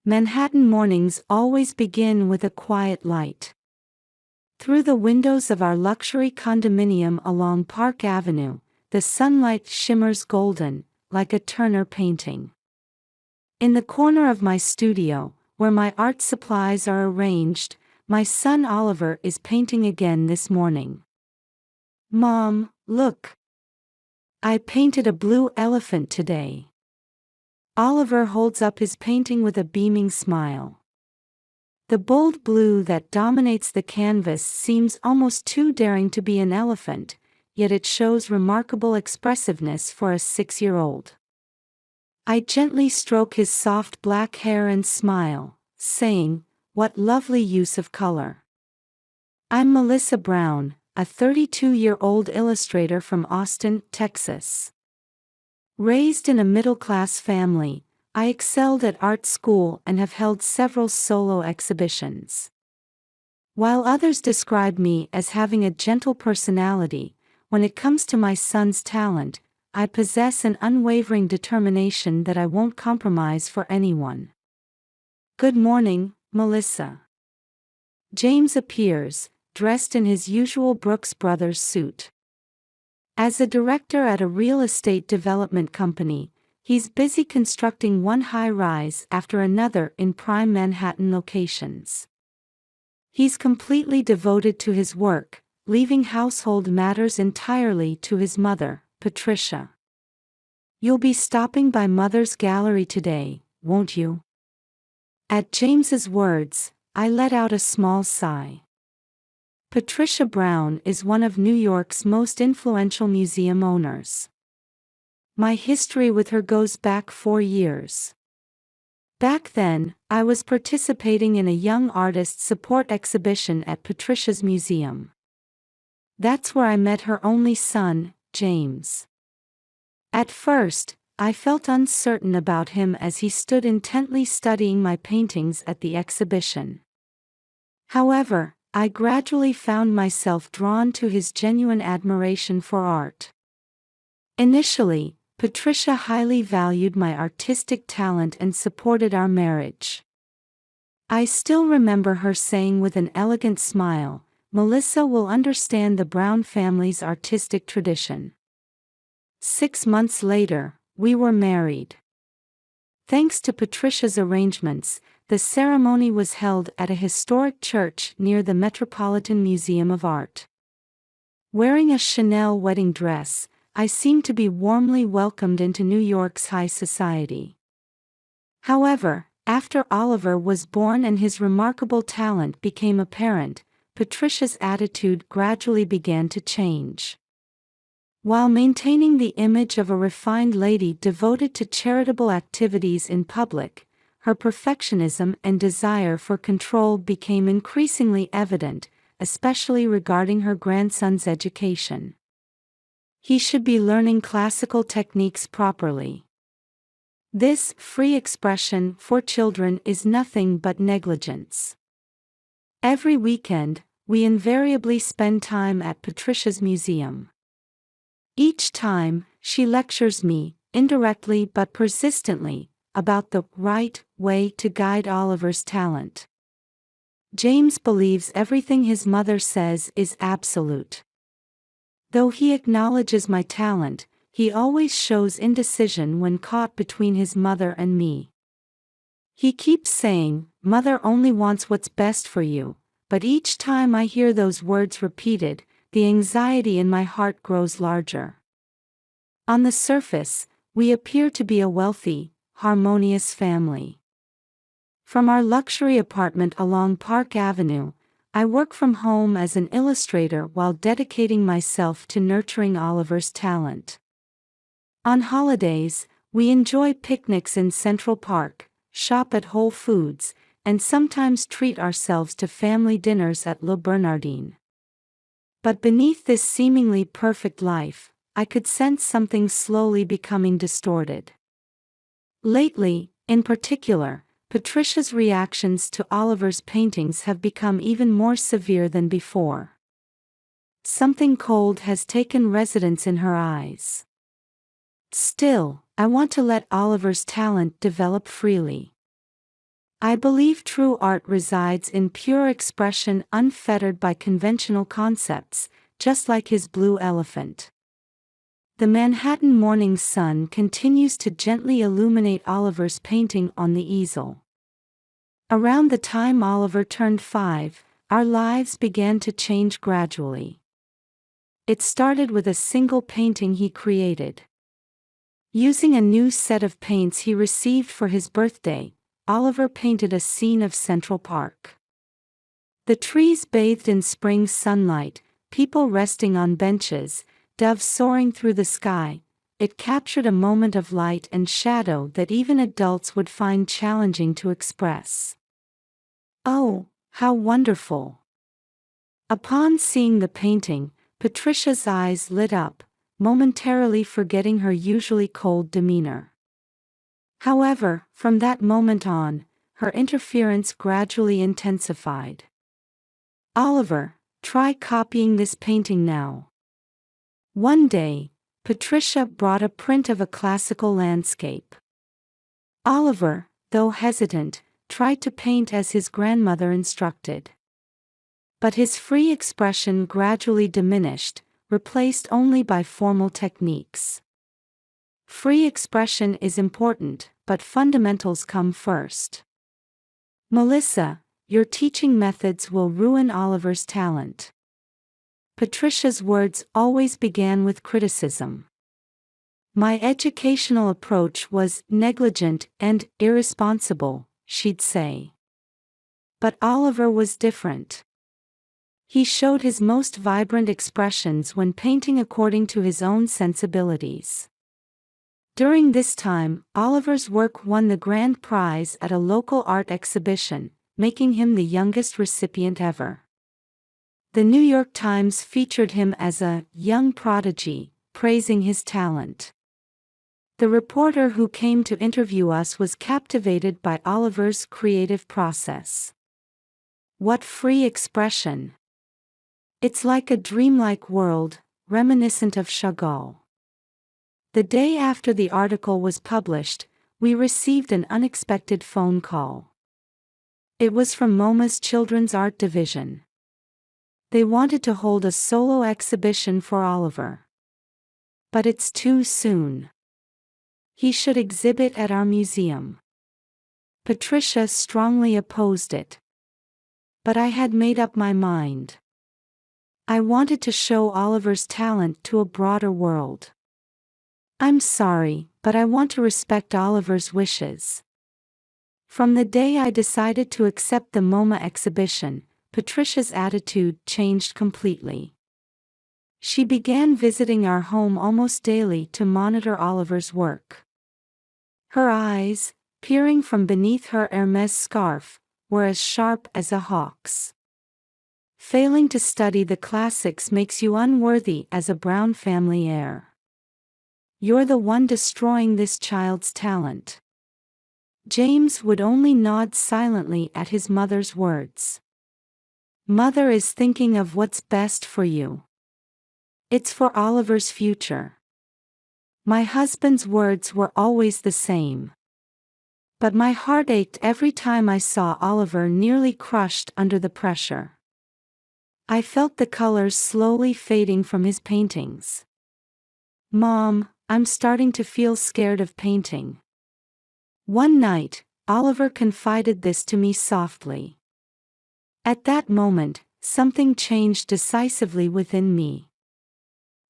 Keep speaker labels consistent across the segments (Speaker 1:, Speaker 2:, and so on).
Speaker 1: Manhattan mornings always begin with a quiet light. Through the windows of our luxury condominium along Park Avenue, the sunlight shimmers golden, like a Turner painting. In the corner of my studio, where my art supplies are arranged, my son Oliver is painting again this morning. "Mom, look! I painted a blue elephant today." Oliver holds up his painting with a beaming smile. The bold blue that dominates the canvas seems almost too daring to be an elephant, yet it shows remarkable expressiveness for a 6-year-old. I gently stroke his soft black hair and smile, saying, "What lovely use of color." I'm Melissa Brown, a 32-year-old illustrator from Austin, Texas. Raised in a middle-class family, I excelled at art school and have held several solo exhibitions. While others describe me as having a gentle personality, when it comes to my son's talent, I possess an unwavering determination that I won't compromise for anyone. "Good morning, Melissa." James appears, dressed in his usual Brooks Brothers suit. As a director at a real estate development company, he's busy constructing one high-rise after another in prime Manhattan locations. He's completely devoted to his work, leaving household matters entirely to his mother, Patricia. "You'll be stopping by Mother's gallery today, won't you?" At James's words, I let out a small sigh. Patricia Brown is one of New York's most influential museum owners. My history with her goes back 4 years. Back then, I was participating in a young artist support exhibition at Patricia's museum. That's where I met her only son, James. At first, I felt uncertain about him as he stood intently studying my paintings at the exhibition. However, I gradually found myself drawn to his genuine admiration for art. Initially, Patricia highly valued my artistic talent and supported our marriage. I still remember her saying with an elegant smile, "Melissa will understand the Brown family's artistic tradition." 6 months later, we were married. Thanks to Patricia's arrangements, the ceremony was held at a historic church near the Metropolitan Museum of Art. Wearing a Chanel wedding dress, I seemed to be warmly welcomed into New York's high society. However, after Oliver was born and his remarkable talent became apparent, Patricia's attitude gradually began to change. While maintaining the image of a refined lady devoted to charitable activities in public, her perfectionism and desire for control became increasingly evident, especially regarding her grandson's education. He should be learning classical techniques properly. This free expression for children is nothing but negligence. Every weekend, we invariably spend time at Patricia's museum. Each time, she lectures me, indirectly but persistently, about the right way to guide Oliver's talent. James believes everything his mother says is absolute. Though he acknowledges my talent, he always shows indecision when caught between his mother and me. He keeps saying, "Mother only wants what's best for you," but each time I hear those words repeated, the anxiety in my heart grows larger. On the surface, we appear to be a wealthy, harmonious family. From our luxury apartment along Park Avenue, I work from home as an illustrator while dedicating myself to nurturing Oliver's talent. On holidays, we enjoy picnics in Central Park, shop at Whole Foods, and sometimes treat ourselves to family dinners at Le Bernardin. But beneath this seemingly perfect life, I could sense something slowly becoming distorted. Lately, in particular, Patricia's reactions to Oliver's paintings have become even more severe than before. Something cold has taken residence in her eyes. Still, I want to let Oliver's talent develop freely. I believe true art resides in pure expression unfettered by conventional concepts, just like his blue elephant. The Manhattan morning sun continues to gently illuminate Oliver's painting on the easel. Around the time Oliver turned 5, our lives began to change gradually. It started with a single painting he created. Using a new set of paints he received for his birthday, Oliver painted a scene of Central Park. The trees bathed in spring sunlight, people resting on benches, doves soaring through the sky. It captured a moment of light and shadow that even adults would find challenging to express. Oh, how wonderful! Upon seeing the painting, Patricia's eyes lit up, momentarily forgetting her usually cold demeanor. However, from that moment on, her interference gradually intensified. Oliver, try copying this painting now. One day, Patricia brought a print of a classical landscape. Oliver, though hesitant, tried to paint as his grandmother instructed. But his free expression gradually diminished, replaced only by formal techniques. Free expression is important, but fundamentals come first. Melissa, your teaching methods will ruin Oliver's talent. Patricia's words always began with criticism. My educational approach was negligent and irresponsible, she'd say. But Oliver was different. He showed his most vibrant expressions when painting according to his own sensibilities. During this time, Oliver's work won the grand prize at a local art exhibition, making him the youngest recipient ever. The New York Times featured him as a young prodigy, praising his talent. The reporter who came to interview us was captivated by Oliver's creative process. What free expression! It's like a dreamlike world, reminiscent of Chagall. The day after the article was published, we received an unexpected phone call. It was from MoMA's Children's Art Division. They wanted to hold a solo exhibition for Oliver. But it's too soon. He should exhibit at our museum. Patricia strongly opposed it. But I had made up my mind. I wanted to show Oliver's talent to a broader world. I'm sorry, but I want to respect Oliver's wishes. From the day I decided to accept the MoMA exhibition, Patricia's attitude changed completely. She began visiting our home almost daily to monitor Oliver's work. Her eyes, peering from beneath her Hermes scarf, were as sharp as a hawk's. Failing to study the classics makes you unworthy as a Brown family heir. You're the one destroying this child's talent. James would only nod silently at his mother's words. Mother is thinking of what's best for you. It's for Oliver's future. My husband's words were always the same. But my heart ached every time I saw Oliver nearly crushed under the pressure. I felt the colors slowly fading from his paintings. Mom, I'm starting to feel scared of painting. One night, Oliver confided this to me softly. At that moment, something changed decisively within me.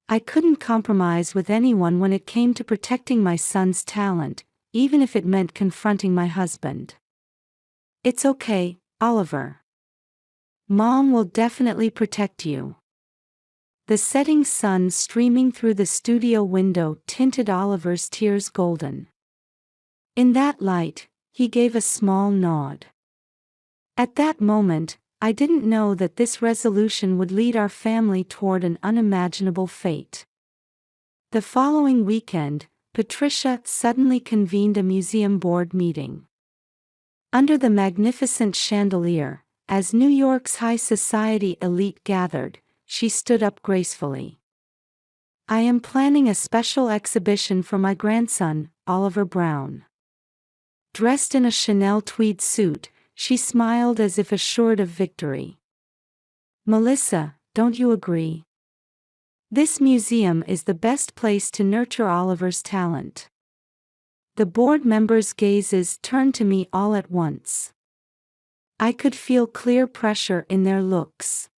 Speaker 1: I couldn't compromise with anyone when it came to protecting my son's talent, even if it meant confronting my husband. It's okay, Oliver. Mom will definitely protect you. The setting sun streaming through the studio window tinted Oliver's tears golden. In that light, he gave a small nod. At that moment, I didn't know that this resolution would lead our family toward an unimaginable fate. The following weekend, Patricia suddenly convened a museum board meeting. Under the magnificent chandelier, as New York's high society elite gathered, she stood up gracefully. I am planning a special exhibition for my grandson, Oliver Brown. Dressed in a Chanel tweed suit, she smiled as if assured of victory. "Melissa, don't you agree? This museum is the best place to nurture Oliver's talent." The board members' gazes turned to me all at once. I could feel clear pressure in their looks.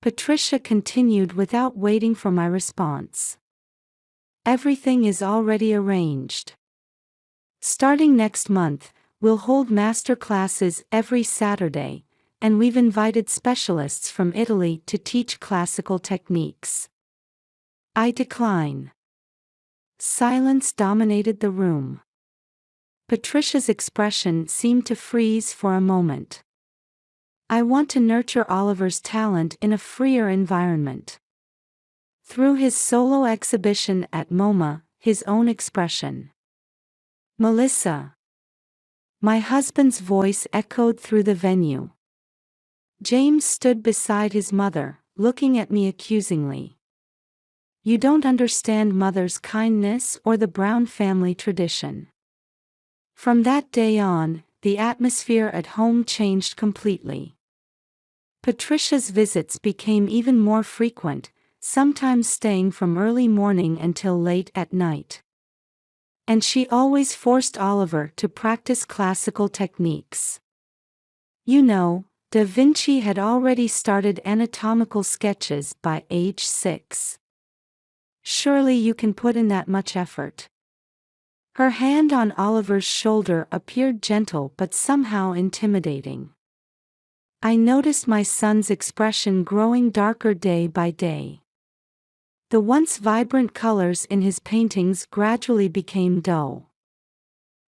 Speaker 1: Patricia continued without waiting for my response. "Everything is already arranged. Starting next month, we'll hold master classes every Saturday, and we've invited specialists from Italy to teach classical techniques." I decline. Silence dominated the room. Patricia's expression seemed to freeze for a moment. "I want to nurture Oliver's talent in a freer environment. Through his solo exhibition at MoMA, his own expression." "Melissa." My husband's voice echoed through the venue. James stood beside his mother, looking at me accusingly. "You don't understand mother's kindness or the Brown family tradition." From that day on, the atmosphere at home changed completely. Patricia's visits became even more frequent, sometimes staying from early morning until late at night. And she always forced Oliver to practice classical techniques. You know, Da Vinci had already started anatomical sketches by age 6. Surely you can put in that much effort. Her hand on Oliver's shoulder appeared gentle but somehow intimidating. I noticed my son's expression growing darker day by day. The once vibrant colors in his paintings gradually became dull.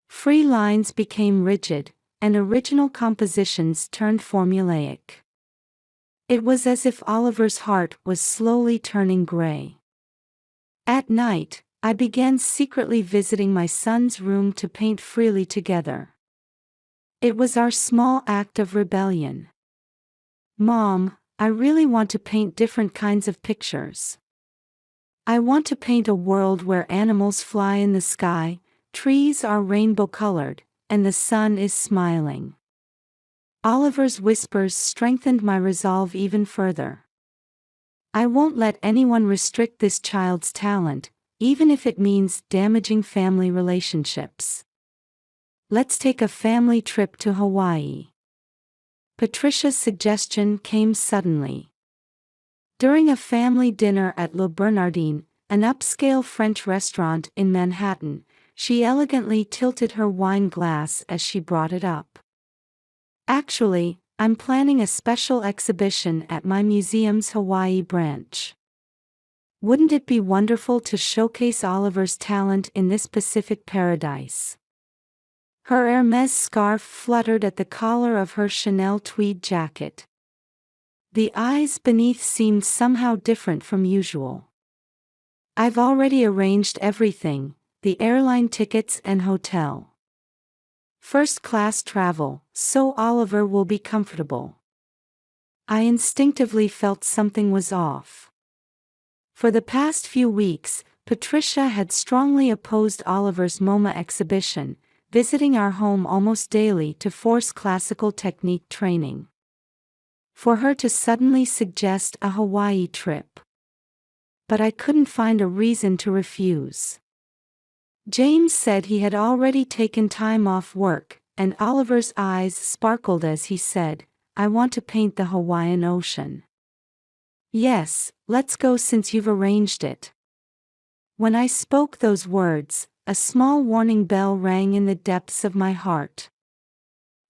Speaker 1: Free lines became rigid, and original compositions turned formulaic. It was as if Oliver's heart was slowly turning gray. At night, I began secretly visiting my son's room to paint freely together. It was our small act of rebellion. "Mom, I really want to paint different kinds of pictures. I want to paint a world where animals fly in the sky, trees are rainbow-colored, and the sun is smiling." Oliver's whispers strengthened my resolve even further. "I won't let anyone restrict this child's talent, even if it means damaging family relationships. Let's take a family trip to Hawaii." Patricia's suggestion came suddenly. During a family dinner at Le Bernardin, an upscale French restaurant in Manhattan, she elegantly tilted her wine glass as she brought it up. "Actually, I'm planning a special exhibition at my museum's Hawaii branch. Wouldn't it be wonderful to showcase Oliver's talent in this Pacific paradise?" Her Hermes scarf fluttered at the collar of her Chanel tweed jacket. The eyes beneath seemed somehow different from usual. "I've already arranged everything, the airline tickets and hotel. First-class travel, so Oliver will be comfortable." I instinctively felt something was off. For the past few weeks, Patricia had strongly opposed Oliver's MoMA exhibition, visiting our home almost daily to force classical technique training. For her to suddenly suggest a Hawaii trip. But I couldn't find a reason to refuse. James said he had already taken time off work, and Oliver's eyes sparkled as he said, "I want to paint the Hawaiian Ocean." "Yes, let's go since you've arranged it." When I spoke those words, a small warning bell rang in the depths of my heart.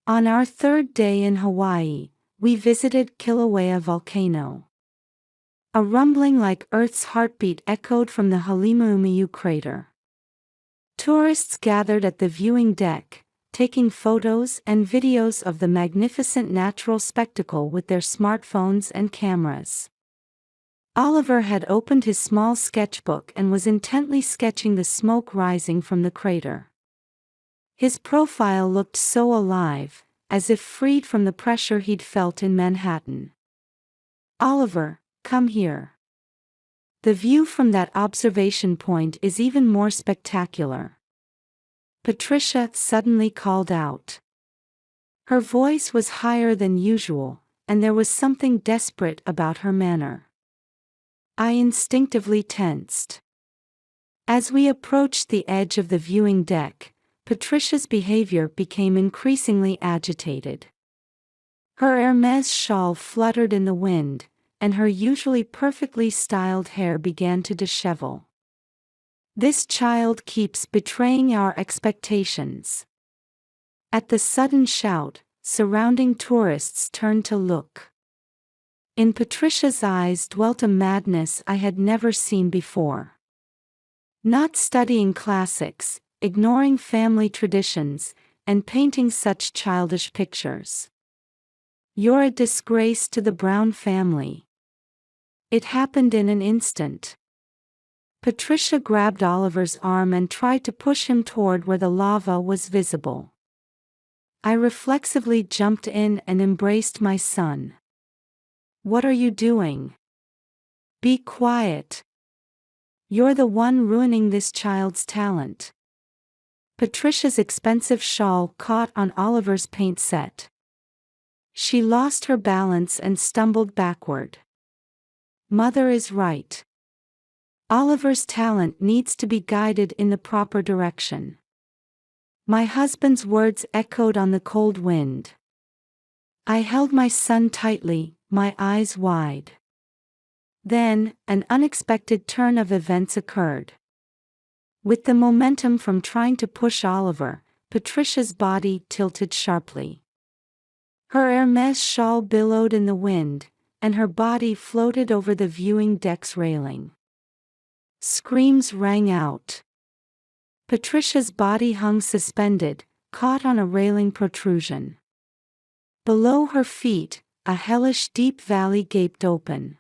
Speaker 1: On our third day in Hawaii, we visited Kilauea volcano. A rumbling like Earth's heartbeat echoed from the Halemaumeu crater. Tourists gathered at the viewing deck, taking photos and videos of the magnificent natural spectacle with their smartphones and cameras. Oliver had opened his small sketchbook and was intently sketching the smoke rising from the crater. His profile looked so alive, as if freed from the pressure he'd felt in Manhattan. "Oliver, come here. The view from that observation point is even more spectacular." Patricia suddenly called out. Her voice was higher than usual, and there was something desperate about her manner. I instinctively tensed. As we approached the edge of the viewing deck, Patricia's behavior became increasingly agitated. Her Hermes shawl fluttered in the wind, and her usually perfectly styled hair began to dishevel. This child keeps betraying our expectations. At the sudden shout, surrounding tourists turned to look. In Patricia's eyes dwelt a madness I had never seen before. Not studying classics, ignoring family traditions, and painting such childish pictures. You're a disgrace to the Brown family. It happened in an instant. Patricia grabbed Oliver's arm and tried to push him toward where the lava was visible. I reflexively jumped in and embraced my son. What are you doing? Be quiet. You're the one ruining this child's talent. Patricia's expensive shawl caught on Oliver's paint set. She lost her balance and stumbled backward. Mother is right. Oliver's talent needs to be guided in the proper direction. My husband's words echoed on the cold wind. I held my son tightly, my eyes wide. Then, an unexpected turn of events occurred. With the momentum from trying to push Oliver, Patricia's body tilted sharply. Her Hermes shawl billowed in the wind, and her body floated over the viewing deck's railing. Screams rang out. Patricia's body hung suspended, caught on a railing protrusion. Below her feet, a hellish deep valley gaped open.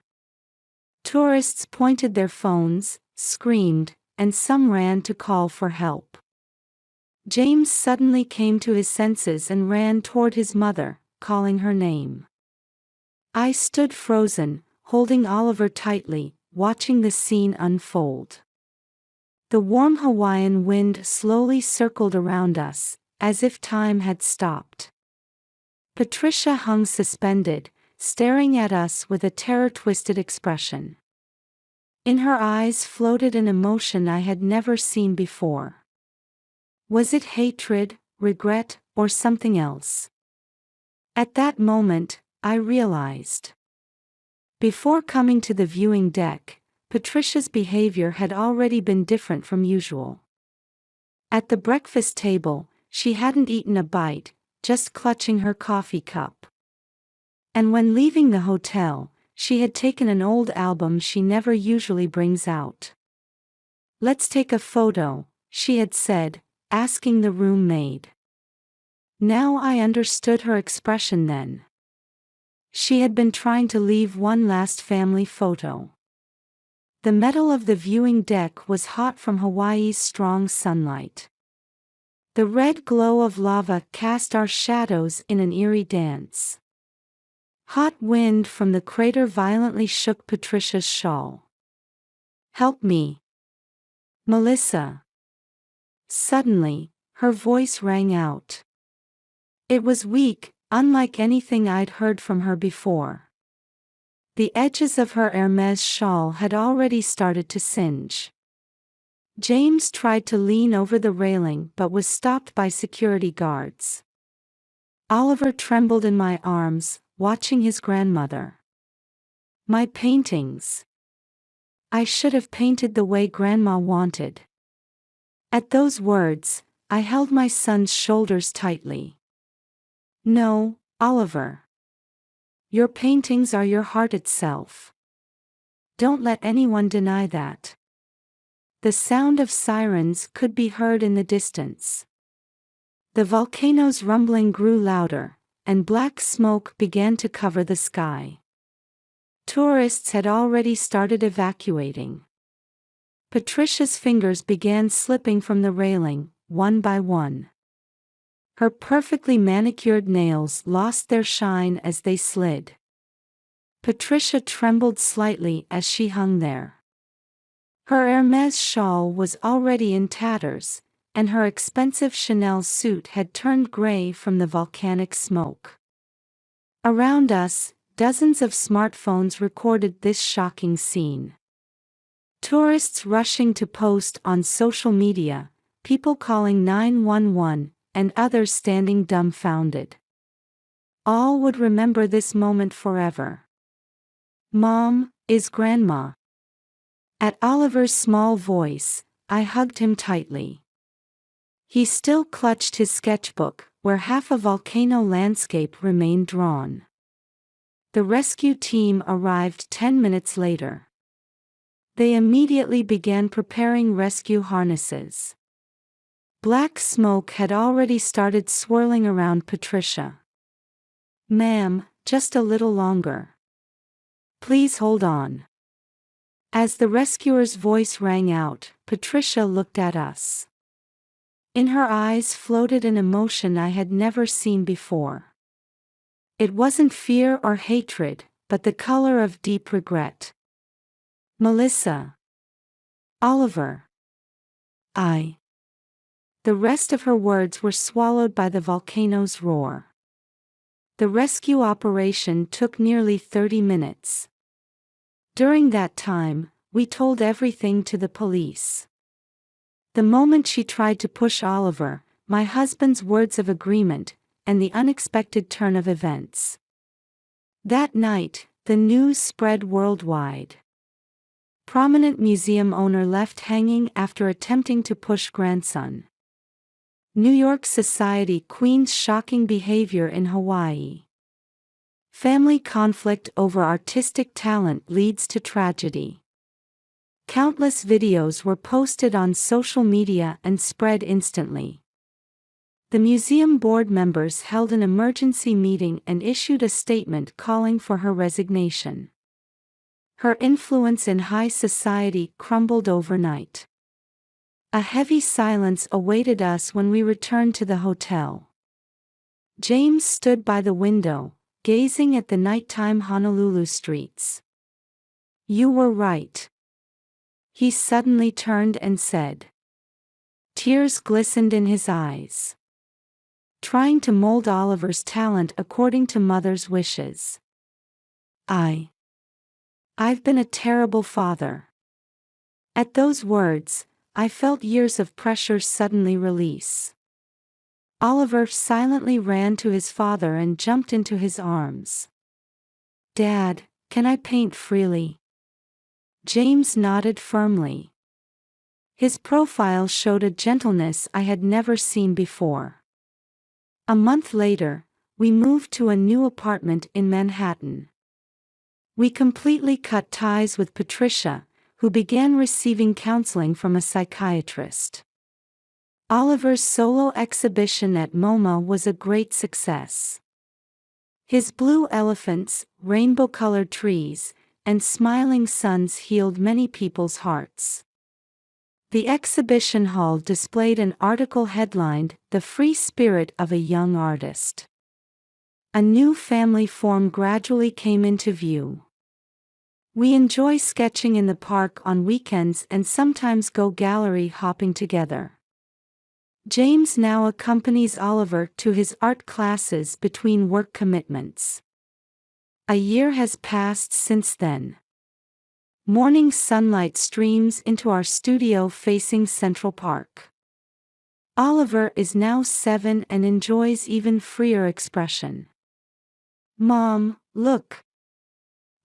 Speaker 1: Tourists pointed their phones, screamed, and some ran to call for help. James suddenly came to his senses and ran toward his mother, calling her name. I stood frozen, holding Oliver tightly, watching the scene unfold. The warm Hawaiian wind slowly circled around us, as if time had stopped. Patricia hung suspended, staring at us with a terror-twisted expression. In her eyes floated an emotion I had never seen before. Was it hatred, regret, or something else? At that moment, I realized. Before coming to the viewing deck, Patricia's behavior had already been different from usual. At the breakfast table, she hadn't eaten a bite, just clutching her coffee cup. And when leaving the hotel, she had taken an old album she never usually brings out. Let's take a photo, she had said, asking the room maid. Now I understood her expression then. She had been trying to leave one last family photo. The metal of the viewing deck was hot from Hawaii's strong sunlight. The red glow of lava cast our shadows in an eerie dance. Hot wind from the crater violently shook Patricia's shawl. Help me. Melissa. Suddenly, her voice rang out. It was weak, unlike anything I'd heard from her before. The edges of her Hermes shawl had already started to singe. James tried to lean over the railing but was stopped by security guards. Oliver trembled in my arms, watching his grandmother. My paintings. I should have painted the way Grandma wanted. At those words, I held my son's shoulders tightly. No, Oliver. Your paintings are your heart itself. Don't let anyone deny that. The sound of sirens could be heard in the distance. The volcano's rumbling grew louder, and black smoke began to cover the sky. Tourists had already started evacuating. Patricia's fingers began slipping from the railing, one by one. Her perfectly manicured nails lost their shine as they slid. Patricia trembled slightly as she hung there. Her Hermes shawl was already in tatters, and her expensive Chanel suit had turned gray from the volcanic smoke. Around us, dozens of smartphones recorded this shocking scene. Tourists rushing to post on social media, people calling 911, and others standing dumbfounded. All would remember this moment forever. "Mom, is Grandma?" At Oliver's small voice, I hugged him tightly. He still clutched his sketchbook, where half a volcano landscape remained drawn. The rescue team arrived 10 minutes later. They immediately began preparing rescue harnesses. Black smoke had already started swirling around Patricia. "Ma'am, just a little longer. Please hold on." As the rescuer's voice rang out, Patricia looked at us. In her eyes floated an emotion I had never seen before. It wasn't fear or hatred, but the color of deep regret. "Melissa. Oliver. I." The rest of her words were swallowed by the volcano's roar. The rescue operation took nearly 30 minutes. During that time, we told everything to the police. The moment she tried to push Oliver, my husband's words of agreement, and the unexpected turn of events. That night, the news spread worldwide. Prominent museum owner left hanging after attempting to push grandson. New York society queen's shocking behavior in Hawaii. Family conflict over artistic talent leads to tragedy. Countless videos were posted on social media and spread instantly. The museum board members held an emergency meeting and issued a statement calling for her resignation. Her influence in high society crumbled overnight. A heavy silence awaited us when we returned to the hotel. James stood by the window, gazing at the nighttime Honolulu streets. "You were right." He suddenly turned and said. Tears glistened in his eyes. "Trying to mold Oliver's talent according to mother's wishes. I've been a terrible father." At those words, I felt years of pressure suddenly release. Oliver silently ran to his father and jumped into his arms. "Dad, can I paint freely?" James nodded firmly. His profile showed a gentleness I had never seen before. A month later, we moved to a new apartment in Manhattan. We completely cut ties with Patricia, who began receiving counseling from a psychiatrist. Oliver's solo exhibition at MoMA was a great success. His blue elephants, rainbow-colored trees, and smiling suns healed many people's hearts. The exhibition hall displayed an article headlined, "The Free Spirit of a Young Artist." A new family form gradually came into view. We enjoy sketching in the park on weekends and sometimes go gallery hopping together. James now accompanies Oliver to his art classes between work commitments. A year has passed since then. Morning sunlight streams into our studio facing Central Park. Oliver is now 7 and enjoys even freer expression. "Mom, look.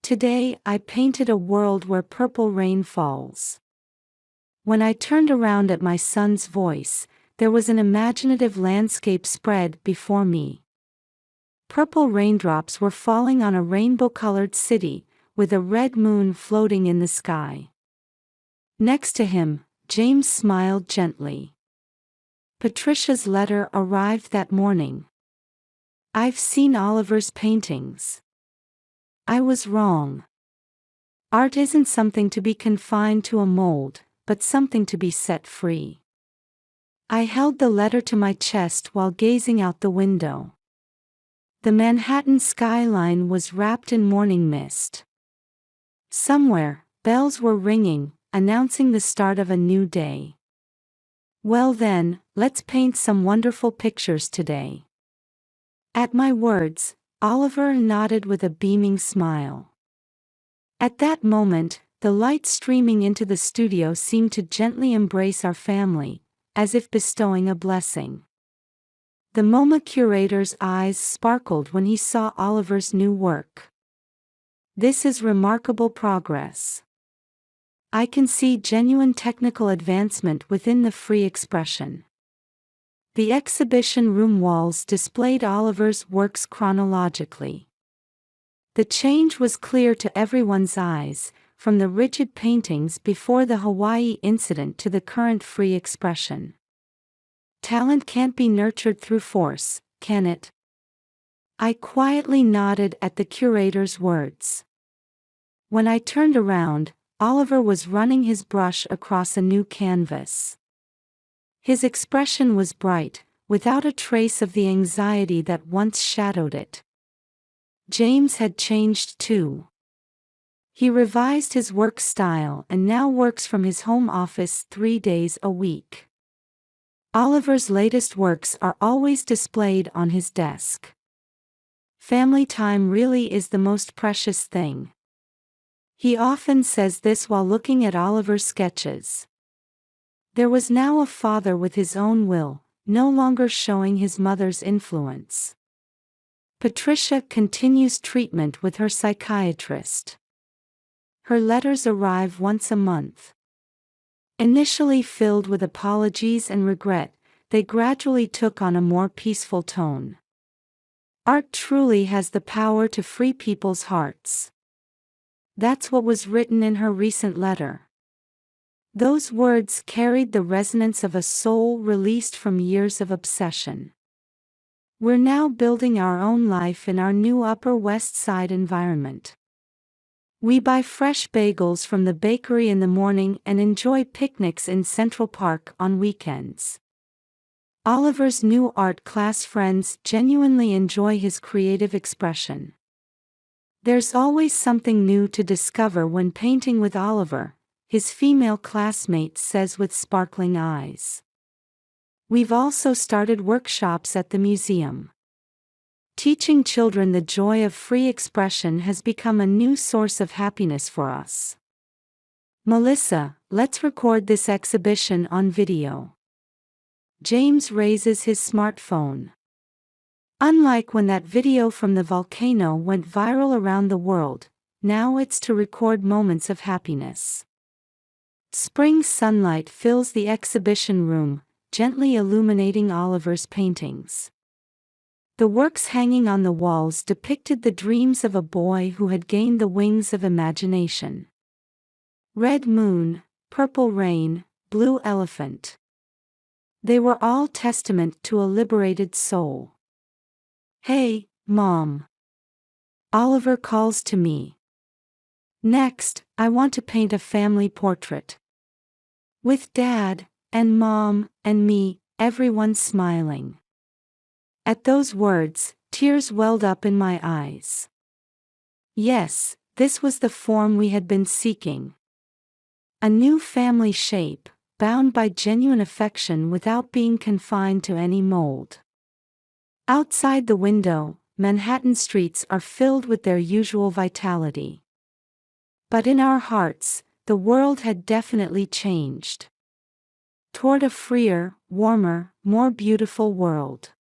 Speaker 1: Today I painted a world where purple rain falls." When I turned around at my son's voice, there was an imaginative landscape spread before me. Purple raindrops were falling on a rainbow-colored city, with a red moon floating in the sky. Next to him, James smiled gently. Patricia's letter arrived that morning. "I've seen Oliver's paintings. I was wrong. Art isn't something to be confined to a mold, but something to be set free." I held the letter to my chest while gazing out the window. The Manhattan skyline was wrapped in morning mist. Somewhere, bells were ringing, announcing the start of a new day. Well then, let's paint some wonderful pictures today. At my words, Oliver nodded with a beaming smile. At that moment, the light streaming into the studio seemed to gently embrace our family, as if bestowing a blessing. The MoMA curator's eyes sparkled when he saw Oliver's new work. This is remarkable progress. I can see genuine technical advancement within the free expression. The exhibition room walls displayed Oliver's works chronologically. The change was clear to everyone's eyes, from the rigid paintings before the Hawaii incident to the current free expression. Talent can't be nurtured through force, can it? I quietly nodded at the curator's words. When I turned around, Oliver was running his brush across a new canvas. His expression was bright, without a trace of the anxiety that once shadowed it. James had changed too. He revised his work style and now works from his home office 3 days a week. Oliver's latest works are always displayed on his desk. Family time really is the most precious thing. He often says this while looking at Oliver's sketches. There was now a father with his own will, no longer showing his mother's influence. Patricia continues treatment with her psychiatrist. Her letters arrive once a month. Initially filled with apologies and regret, they gradually took on a more peaceful tone. Art truly has the power to free people's hearts. That's what was written in her recent letter. Those words carried the resonance of a soul released from years of obsession. We're now building our own life in our new Upper West Side environment. We buy fresh bagels from the bakery in the morning and enjoy picnics in Central Park on weekends. Oliver's new art class friends genuinely enjoy his creative expression. There's always something new to discover when painting with Oliver, his female classmate says with sparkling eyes. We've also started workshops at the museum. Teaching children the joy of free expression has become a new source of happiness for us. Melissa, let's record this exhibition on video. James raises his smartphone. Unlike when that video from the volcano went viral around the world, now it's to record moments of happiness. Spring sunlight fills the exhibition room, gently illuminating Oliver's paintings. The works hanging on the walls depicted the dreams of a boy who had gained the wings of imagination. Red moon, purple rain, blue elephant. They were all testament to a liberated soul. Hey, Mom. Oliver calls to me. Next, I want to paint a family portrait. With Dad, and Mom, and me, everyone smiling. At those words, tears welled up in my eyes. Yes, this was the form we had been seeking. A new family shape, bound by genuine affection without being confined to any mold. Outside the window, Manhattan streets are filled with their usual vitality. But in our hearts, the world had definitely changed. Toward a freer, warmer, more beautiful world.